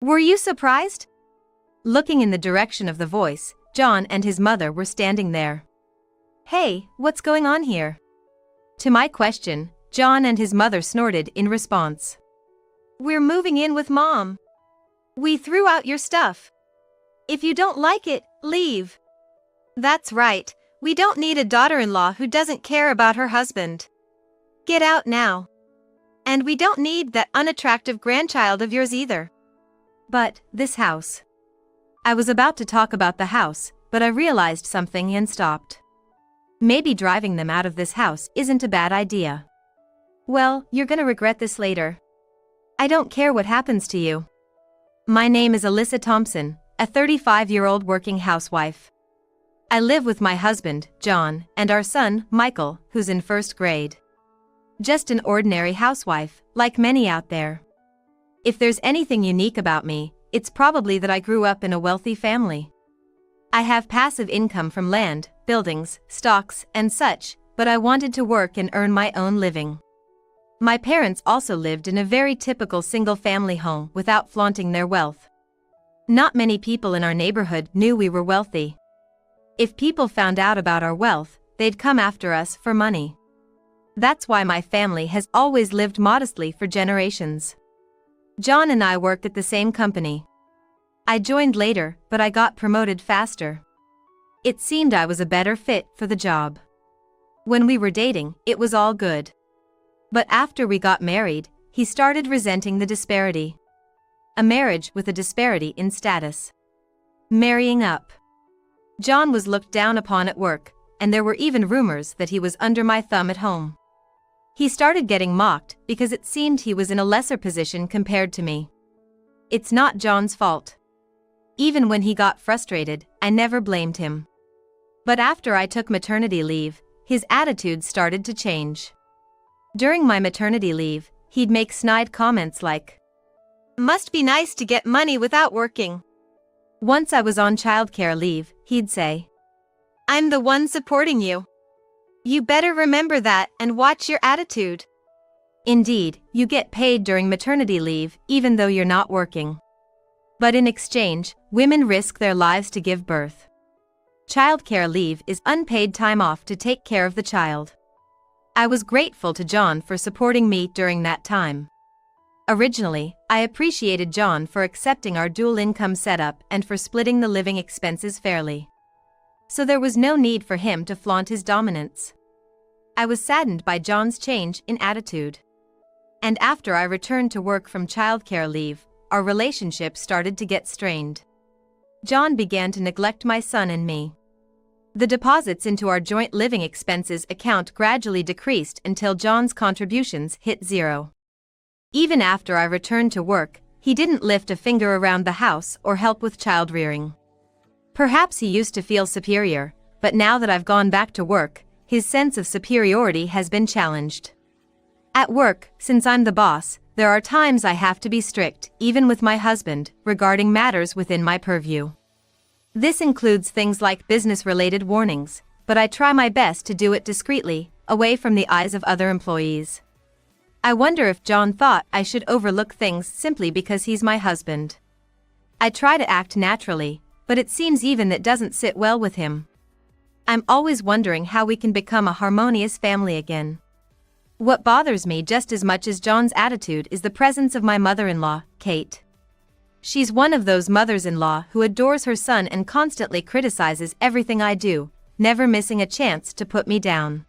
Were you surprised? Looking in the direction of the voice, John and his mother were standing there. Hey, what's going on here? To my question, John and his mother snorted in response. We're moving in with Mom. We threw out your stuff. If you don't like it, leave. That's right, we don't need a daughter-in-law who doesn't care about her husband. Get out now. And we don't need that unattractive grandchild of yours either. But, this house. I was about to talk about the house, but I realized something and stopped. Maybe driving them out of this house isn't a bad idea. Well, you're gonna regret this later. I don't care what happens to you. My name is Alyssa Thompson, a 35-year-old working housewife. I live with my husband, John, and our son, Michael, who's in first grade. Just an ordinary housewife, like many out there. If there's anything unique about me, it's probably that I grew up in a wealthy family. I have passive income from land, buildings, stocks, and such, but I wanted to work and earn my own living. My parents also lived in a very typical single-family home without flaunting their wealth. Not many people in our neighborhood knew we were wealthy. If people found out about our wealth, they'd come after us for money. That's why my family has always lived modestly for generations. John and I worked at the same company. I joined later, but I got promoted faster. It seemed I was a better fit for the job. When we were dating, it was all good. But after we got married, he started resenting the disparity. A marriage with a disparity in status. Marrying up. John was looked down upon at work, and there were even rumors that he was under my thumb at home. He started getting mocked because it seemed he was in a lesser position compared to me. It's not John's fault. Even when he got frustrated, I never blamed him. But after I took maternity leave, his attitude started to change. During my maternity leave, he'd make snide comments like, "Must be nice to get money without working." Once I was on childcare leave, he'd say, "I'm the one supporting you. You better remember that and watch your attitude." Indeed, you get paid during maternity leave even though you're not working. But in exchange, women risk their lives to give birth. Childcare leave is unpaid time off to take care of the child. I was grateful to John for supporting me during that time. Originally, I appreciated John for accepting our dual income setup and for splitting the living expenses fairly. So there was no need for him to flaunt his dominance. I was saddened by John's change in attitude. And after I returned to work from childcare leave, our relationship started to get strained. John began to neglect my son and me. The deposits into our joint living expenses account gradually decreased until John's contributions hit zero. Even after I returned to work, he didn't lift a finger around the house or help with child rearing. Perhaps he used to feel superior, but now that I've gone back to work, his sense of superiority has been challenged. At work, since I'm the boss, there are times I have to be strict, even with my husband, regarding matters within my purview. This includes things like business-related warnings, but I try my best to do it discreetly, away from the eyes of other employees. I wonder if John thought I should overlook things simply because he's my husband. I try to act naturally, but it seems even that doesn't sit well with him. I'm always wondering how we can become a harmonious family again. What bothers me just as much as John's attitude is the presence of my mother-in-law, Kate. She's one of those mothers-in-law who adores her son and constantly criticizes everything I do, never missing a chance to put me down.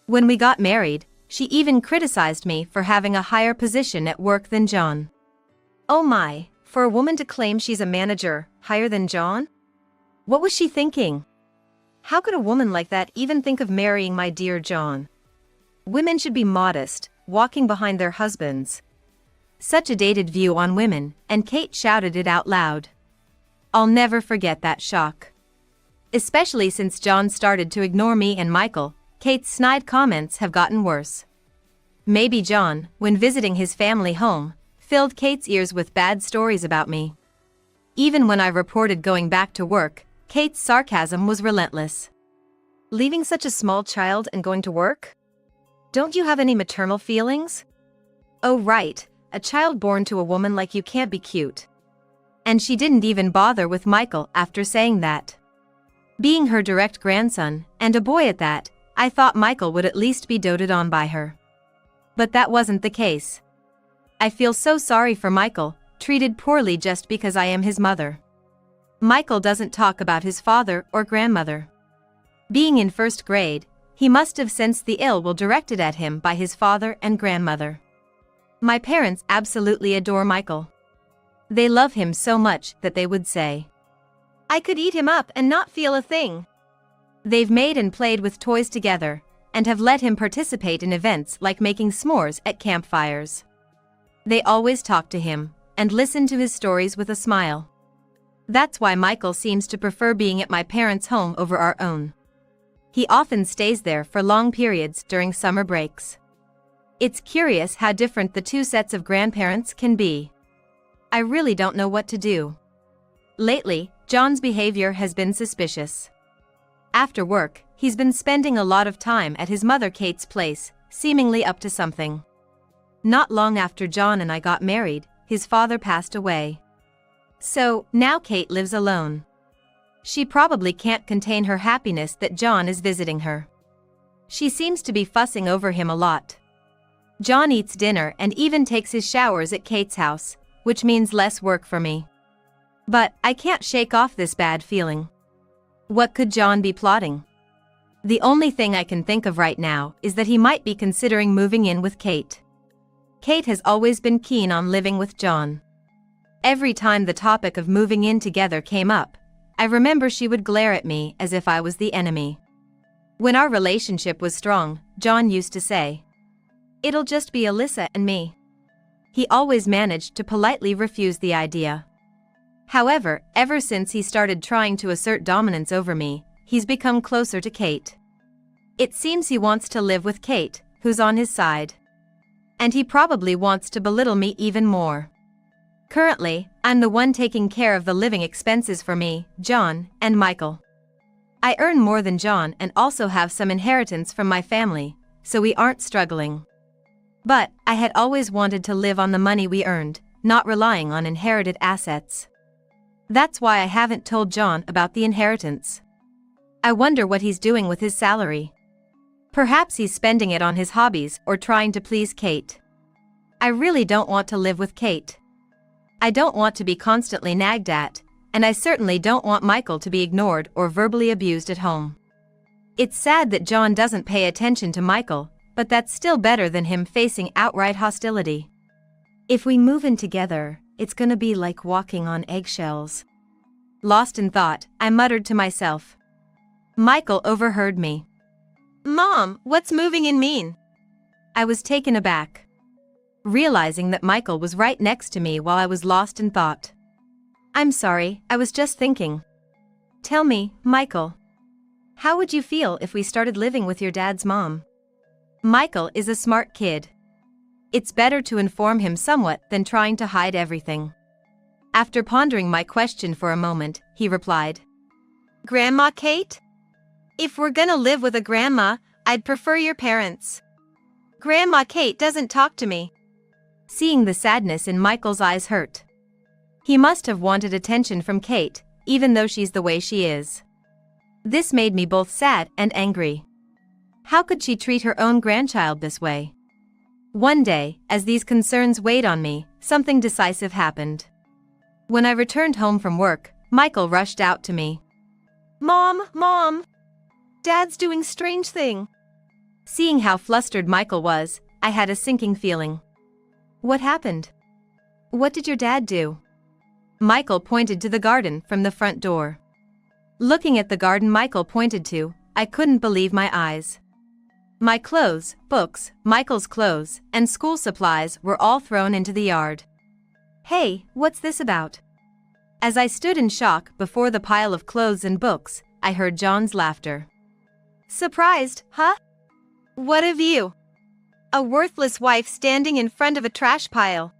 When we got married, she even criticized me for having a higher position at work than John. Oh my, for a woman to claim she's a manager, higher than John? What was she thinking? How could a woman like that even think of marrying my dear John? Women should be modest, walking behind their husbands. Such a dated view on women, and Kate shouted it out loud. I'll never forget that shock. Especially since John started to ignore me and Michael, Kate's snide comments have gotten worse. Maybe John, when visiting his family home, filled Kate's ears with bad stories about me. Even when I reported going back to work, Kate's sarcasm was relentless. Leaving such a small child and going to work? Don't you have any maternal feelings? Oh right, a child born to a woman like you can't be cute. And she didn't even bother with Michael after saying that. Being her direct grandson, and a boy at that, I thought Michael would at least be doted on by her. But that wasn't the case. I feel so sorry for Michael, treated poorly just because I am his mother. Michael doesn't talk about his father or grandmother. Being in first grade, he must have sensed the ill will directed at him by his father and grandmother. My parents absolutely adore Michael. They love him so much that they would say, "I could eat him up and not feel a thing." They've made and played with toys together, and have let him participate in events like making s'mores at campfires. They always talk to him, and listen to his stories with a smile. That's why Michael seems to prefer being at my parents' home over our own. He often stays there for long periods during summer breaks. It's curious how different the two sets of grandparents can be. I really don't know what to do. Lately, John's behavior has been suspicious. After work, he's been spending a lot of time at his mother Kate's place, seemingly up to something. Not long after John and I got married, his father passed away. So, now Kate lives alone. She probably can't contain her happiness that John is visiting her. She seems to be fussing over him a lot. John eats dinner and even takes his showers at Kate's house, which means less work for me. But I can't shake off this bad feeling. What could John be plotting? The only thing I can think of right now is that he might be considering moving in with Kate. Kate has always been keen on living with John. Every time the topic of moving in together came up, I remember she would glare at me as if I was the enemy. When our relationship was strong, John used to say, "It'll just be Alyssa and me." He always managed to politely refuse the idea. However, ever since he started trying to assert dominance over me, he's become closer to Kate. It seems he wants to live with Kate, who's on his side. And he probably wants to belittle me even more. Currently, I'm the one taking care of the living expenses for me, John, and Michael. I earn more than John and also have some inheritance from my family, so we aren't struggling. But I had always wanted to live on the money we earned, not relying on inherited assets. That's why I haven't told John about the inheritance. I wonder what he's doing with his salary. Perhaps he's spending it on his hobbies or trying to please Kate. I really don't want to live with Kate. I don't want to be constantly nagged at, and I certainly don't want Michael to be ignored or verbally abused at home. It's sad that John doesn't pay attention to Michael, but that's still better than him facing outright hostility. If we move in together, it's gonna be like walking on eggshells. Lost in thought, I muttered to myself. Michael overheard me. "Mom, what's moving in mean?" I was taken aback, realizing that Michael was right next to me while I was lost in thought. "I'm sorry, I was just thinking." "Tell me, Michael. How would you feel if we started living with your dad's mom?" Michael is a smart kid. It's better to inform him somewhat than trying to hide everything. After pondering my question for a moment, he replied, "Grandma Kate? If we're gonna live with a grandma, I'd prefer your parents. Grandma Kate doesn't talk to me." Seeing the sadness in Michael's eyes hurt. He must have wanted attention from Kate, even though she's the way she is. This made me both sad and angry. How could she treat her own grandchild this way? One day, as these concerns weighed on me, something decisive happened. When I returned home from work, Michael rushed out to me. Mom, Dad's doing strange thing." Seeing how flustered Michael was, I had a sinking feeling. What happened? What did your dad do? Michael pointed to the garden from the front door. Looking at the garden Michael pointed to, I couldn't believe my eyes. My clothes, books, Michael's clothes, and school supplies were all thrown into the yard. "Hey, what's this about?" As I stood in shock before the pile of clothes and books, I heard John's laughter. "Surprised, huh? What of you? A worthless wife standing in front of a trash pile."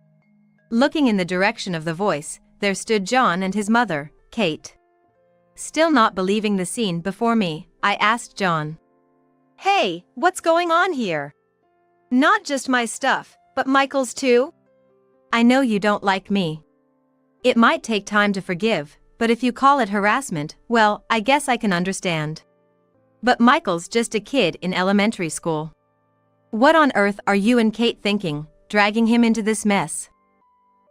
Looking in the direction of the voice, there stood John and his mother, Kate. Still not believing the scene before me, I asked John, "Hey, what's going on here? Not just my stuff, but Michael's too?" "I know you don't like me. It might take time to forgive, but if you call it harassment, well, I guess I can understand. But Michael's just a kid in elementary school. What on earth are you and Kate thinking, dragging him into this mess?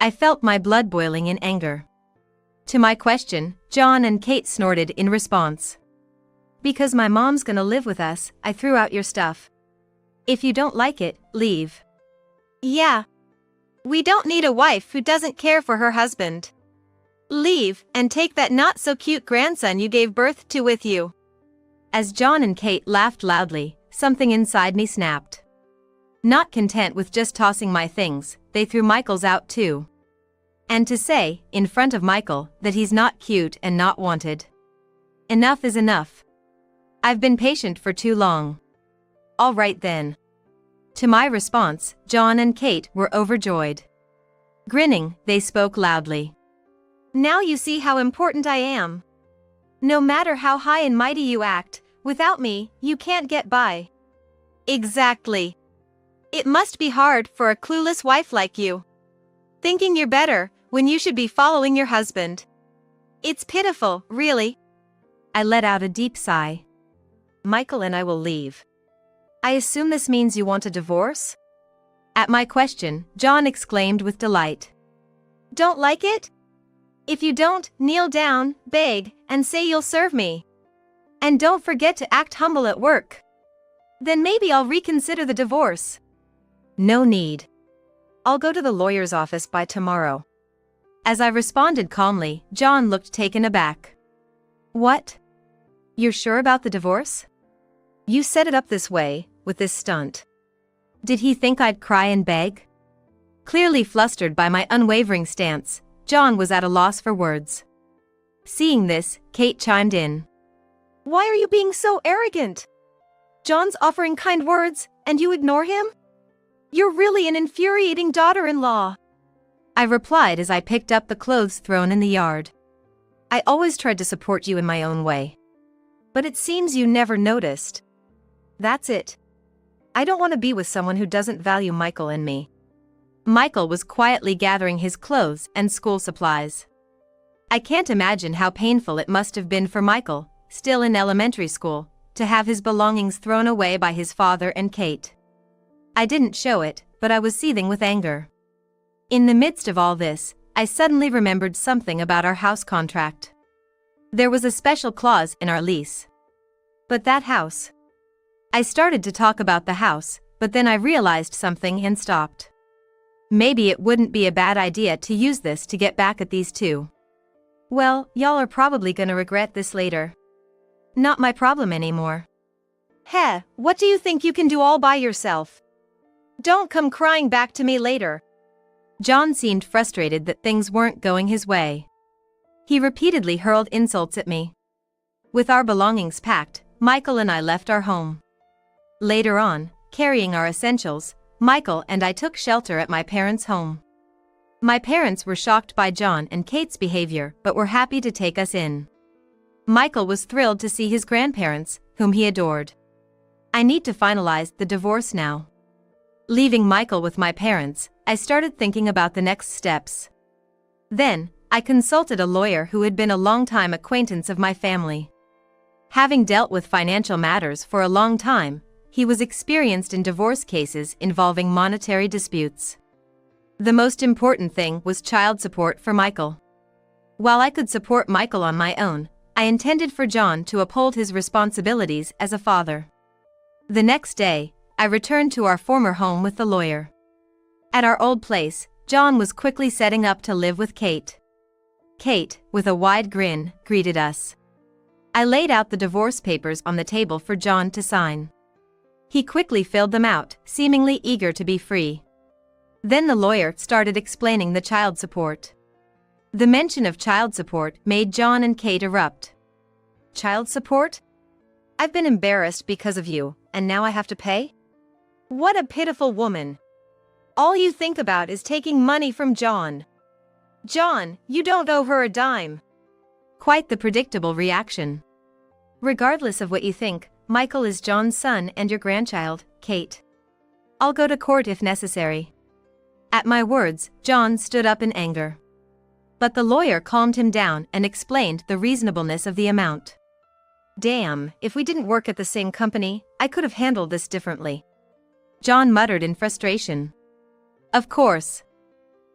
I felt my blood boiling in anger. To my question, John and Kate snorted in response. Because my mom's gonna live with us, I threw out your stuff. If you don't like it, leave. Yeah. We don't need a wife who doesn't care for her husband. Leave, and take that not-so-cute grandson you gave birth to with you. As John and Kate laughed loudly, something inside me snapped. Not content with just tossing my things, they threw Michael's out too. And to say, in front of Michael, that he's not cute and not wanted. Enough is enough. I've been patient for too long. All right then. To my response, John and Kate were overjoyed. Grinning, they spoke loudly. Now you see how important I am. No matter how high and mighty you act, without me, you can't get by. Exactly. It must be hard for a clueless wife like you. Thinking you're better, when you should be following your husband. It's pitiful, really. I let out a deep sigh. Michael and I will leave. I assume this means you want a divorce? At my question, John exclaimed with delight. Don't like it? If you don't, kneel down, beg, and say you'll serve me. And don't forget to act humble at work. Then maybe I'll reconsider the divorce. No need. I'll go to the lawyer's office by tomorrow. As I responded calmly, John looked taken aback. What? You're sure about the divorce? You set it up this way, with this stunt. Did he think I'd cry and beg? Clearly flustered by my unwavering stance, John was at a loss for words. Seeing this, Kate chimed in. Why are you being so arrogant? John's offering kind words, and you ignore him? You're really an infuriating daughter-in-law. I replied as I picked up the clothes thrown in the yard. I always tried to support you in my own way. But it seems you never noticed. That's it. I don't want to be with someone who doesn't value Michael and me. Michael was quietly gathering his clothes and school supplies. I can't imagine how painful it must have been for Michael, still in elementary school, to have his belongings thrown away by his father and Kate. I didn't show it, but I was seething with anger. In the midst of all this, I suddenly remembered something about our house contract. There was a special clause in our lease. But that house. I started to talk about the house, but then I realized something and stopped. Maybe it wouldn't be a bad idea to use this to get back at these two. Well, y'all are probably gonna regret this later. Not my problem anymore. Heh, what do you think you can do all by yourself? Don't come crying back to me later. John seemed frustrated that things weren't going his way. He repeatedly hurled insults at me. With our belongings packed, Michael and I left our home. Later on, carrying our essentials, Michael and I took shelter at my parents' home. My parents were shocked by John and Kate's behavior but were happy to take us in. Michael was thrilled to see his grandparents, whom he adored. I need to finalize the divorce now. Leaving Michael with my parents, I started thinking about the next steps. Then, I consulted a lawyer who had been a long-time acquaintance of my family. Having dealt with financial matters for a long time, he was experienced in divorce cases involving monetary disputes. The most important thing was child support for Michael. While I could support Michael on my own, I intended for John to uphold his responsibilities as a father. The next day, I returned to our former home with the lawyer. At our old place, John was quickly setting up to live with Kate. Kate, with a wide grin, greeted us. I laid out the divorce papers on the table for John to sign. He quickly filled them out, seemingly eager to be free. Then the lawyer started explaining the child support. The mention of child support made John and Kate erupt. Child support? I've been embarrassed because of you, and now I have to pay? What a pitiful woman. All you think about is taking money from John. John, you don't owe her a dime. Quite the predictable reaction. Regardless of what you think, Michael is John's son and your grandchild, Kate. I'll go to court if necessary. At my words, John stood up in anger. But the lawyer calmed him down and explained the reasonableness of the amount. Damn, if we didn't work at the same company, I could have handled this differently. John muttered in frustration. Of course.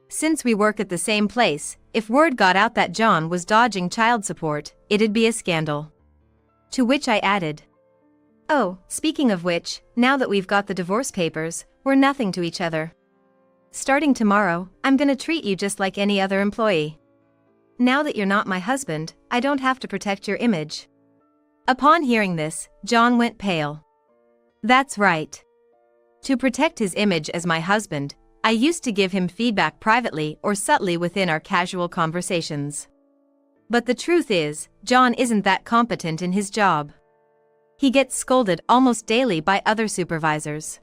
Since we work at the same place, if word got out that John was dodging child support, it'd be a scandal. To which I added, oh, speaking of which, now that we've got the divorce papers, we're nothing to each other. Starting tomorrow, I'm gonna treat you just like any other employee. Now that you're not my husband, I don't have to protect your image. Upon hearing this, John went pale. That's right. To protect his image as my husband, I used to give him feedback privately or subtly within our casual conversations. But the truth is, John isn't that competent in his job. He gets scolded almost daily by other supervisors.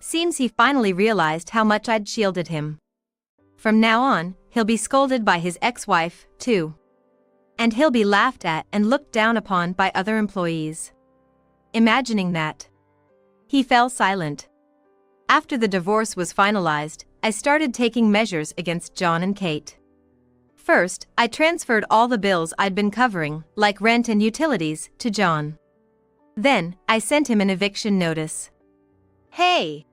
Seems he finally realized how much I'd shielded him. From now on, he'll be scolded by his ex-wife, too. And he'll be laughed at and looked down upon by other employees. Imagining that, he fell silent. After the divorce was finalized, I started taking measures against John and Kate. First, I transferred all the bills I'd been covering, like rent and utilities, to John. Then, I sent him an eviction notice. Hey!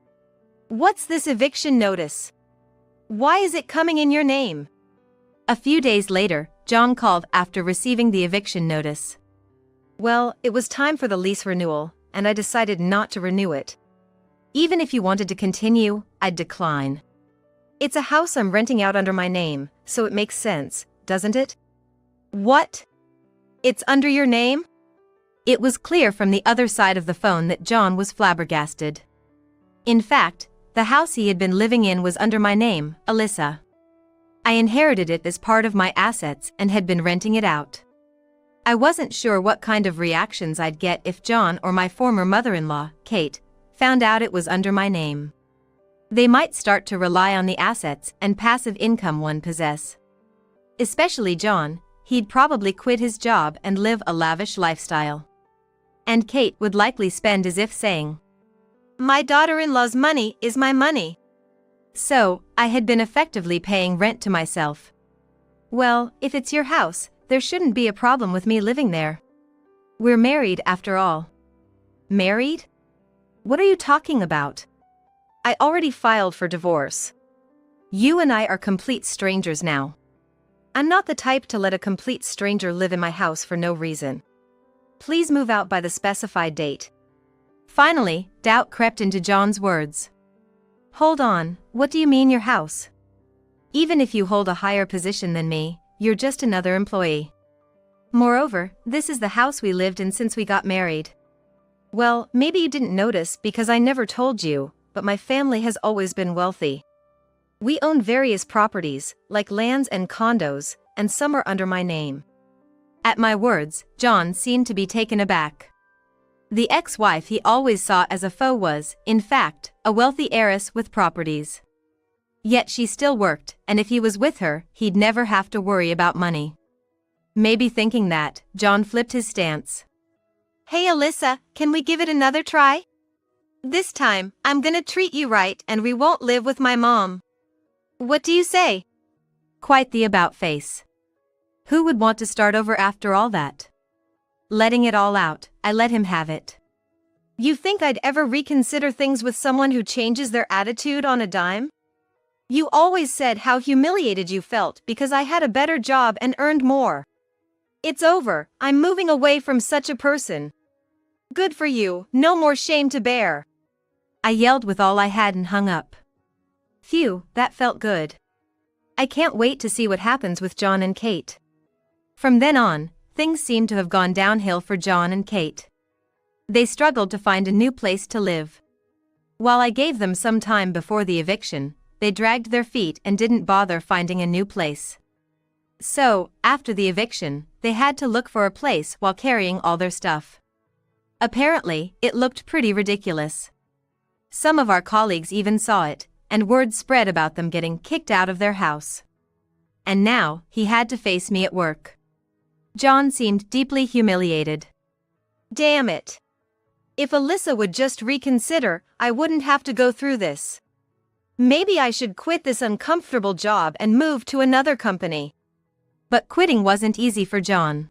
What's this eviction notice? Why is it coming in your name? A few days later, John called after receiving the eviction notice. Well, it was time for the lease renewal, and I decided not to renew it. Even if you wanted to continue, I'd decline. It's a house I'm renting out under my name, so it makes sense, doesn't it? What? It's under your name? It was clear from the other side of the phone that John was flabbergasted. In fact, the house he had been living in was under my name, Alyssa. I inherited it as part of my assets and had been renting it out. I wasn't sure what kind of reactions I'd get if John or my former mother-in-law, Kate, found out it was under my name. They might start to rely on the assets and passive income one possess. Especially John, he'd probably quit his job and live a lavish lifestyle. And Kate would likely spend as if saying, my daughter-in-law's money is my money. So, I had been effectively paying rent to myself. Well, if it's your house, there shouldn't be a problem with me living there. We're married after all. Married? What are you talking about? I already filed for divorce. You and I are complete strangers now. I'm not the type to let a complete stranger live in my house for no reason. Please move out by the specified date. Finally, doubt crept into John's words. Hold on, what do you mean your house? Even if you hold a higher position than me, you're just another employee. Moreover, this is the house we lived in since we got married. Well, maybe you didn't notice because I never told you, but my family has always been wealthy. We own various properties, like lands and condos, and some are under my name. At my words, John seemed to be taken aback. The ex-wife he always saw as a foe was, in fact, a wealthy heiress with properties. Yet she still worked, and if he was with her, he'd never have to worry about money. Maybe thinking that, John flipped his stance. Hey Alyssa, can we give it another try? This time, I'm gonna treat you right and we won't live with my mom. What do you say? Quite the about face. Who would want to start over after all that? Letting it all out, I let him have it. You think I'd ever reconsider things with someone who changes their attitude on a dime? You always said how humiliated you felt because I had a better job and earned more. It's over, I'm moving away from such a person. Good for you, no more shame to bear. I yelled with all I had and hung up. Phew, that felt good. I can't wait to see what happens with John and Kate. From then on, things seemed to have gone downhill for John and Kate. They struggled to find a new place to live. While I gave them some time before the eviction, they dragged their feet and didn't bother finding a new place. So, after the eviction, they had to look for a place while carrying all their stuff. Apparently, it looked pretty ridiculous. Some of our colleagues even saw it, and word spread about them getting kicked out of their house. And now, he had to face me at work. John seemed deeply humiliated. Damn it. If Alyssa would just reconsider, I wouldn't have to go through this. Maybe I should quit this uncomfortable job and move to another company. But quitting wasn't easy for John.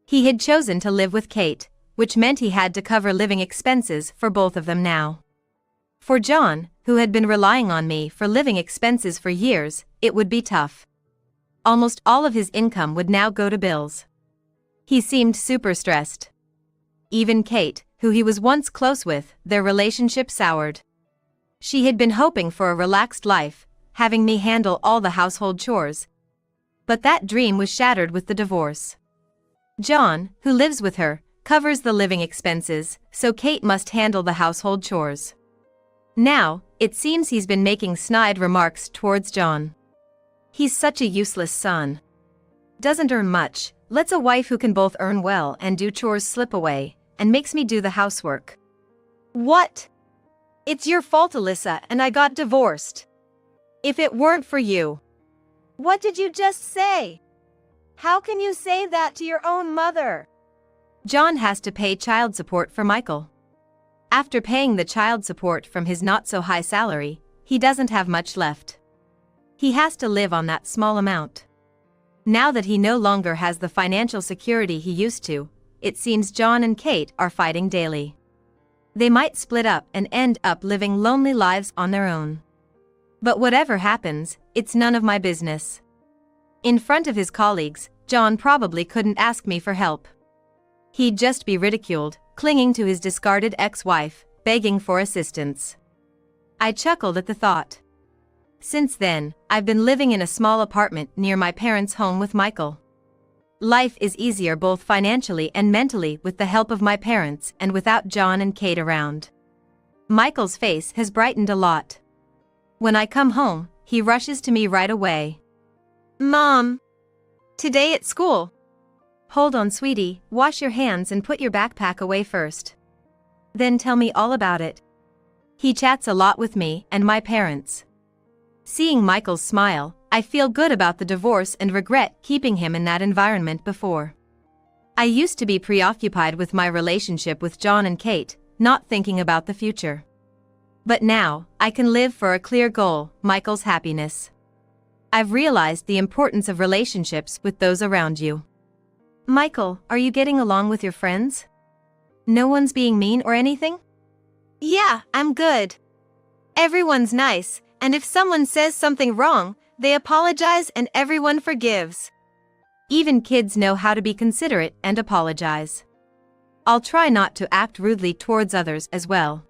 He had chosen to live with Kate, which meant he had to cover living expenses for both of them now. For John, who had been relying on me for living expenses for years, it would be tough. Almost all of his income would now go to bills. He seemed super stressed. Even Kate, who he was once close with, their relationship soured. She had been hoping for a relaxed life, having me handle all the household chores. But that dream was shattered with the divorce. John, who lives with her, covers the living expenses, so Kate must handle the household chores. Now, it seems he's been making snide remarks towards John. He's such a useless son. Doesn't earn much, lets a wife who can both earn well and do chores slip away, and makes me do the housework. What? It's your fault, Alyssa, and I got divorced. If it weren't for you. What did you just say? How can you say that to your own mother? John has to pay child support for Michael. After paying the child support from his not-so-high salary, he doesn't have much left. He has to live on that small amount. Now that he no longer has the financial security he used to, it seems John and Kate are fighting daily. They might split up and end up living lonely lives on their own. But whatever happens, it's none of my business. In front of his colleagues, John probably couldn't ask me for help. He'd just be ridiculed, clinging to his discarded ex-wife, begging for assistance. I chuckled at the thought. Since then, I've been living in a small apartment near my parents' home with Michael. Life is easier both financially and mentally with the help of my parents and without John and Kate around. Michael's face has brightened a lot. When I come home, he rushes to me right away. Mom! Today at school. Hold on, sweetie, wash your hands and put your backpack away first. Then tell me all about it. He chats a lot with me and my parents. Seeing Michael's smile, I feel good about the divorce and regret keeping him in that environment before. I used to be preoccupied with my relationship with John and Kate, not thinking about the future. But now, I can live for a clear goal, Michael's happiness. I've realized the importance of relationships with those around you. Michael, are you getting along with your friends? No one's being mean or anything? Yeah, I'm good. Everyone's nice, and if someone says something wrong, they apologize and everyone forgives. Even kids know how to be considerate and apologize. I'll try not to act rudely towards others as well.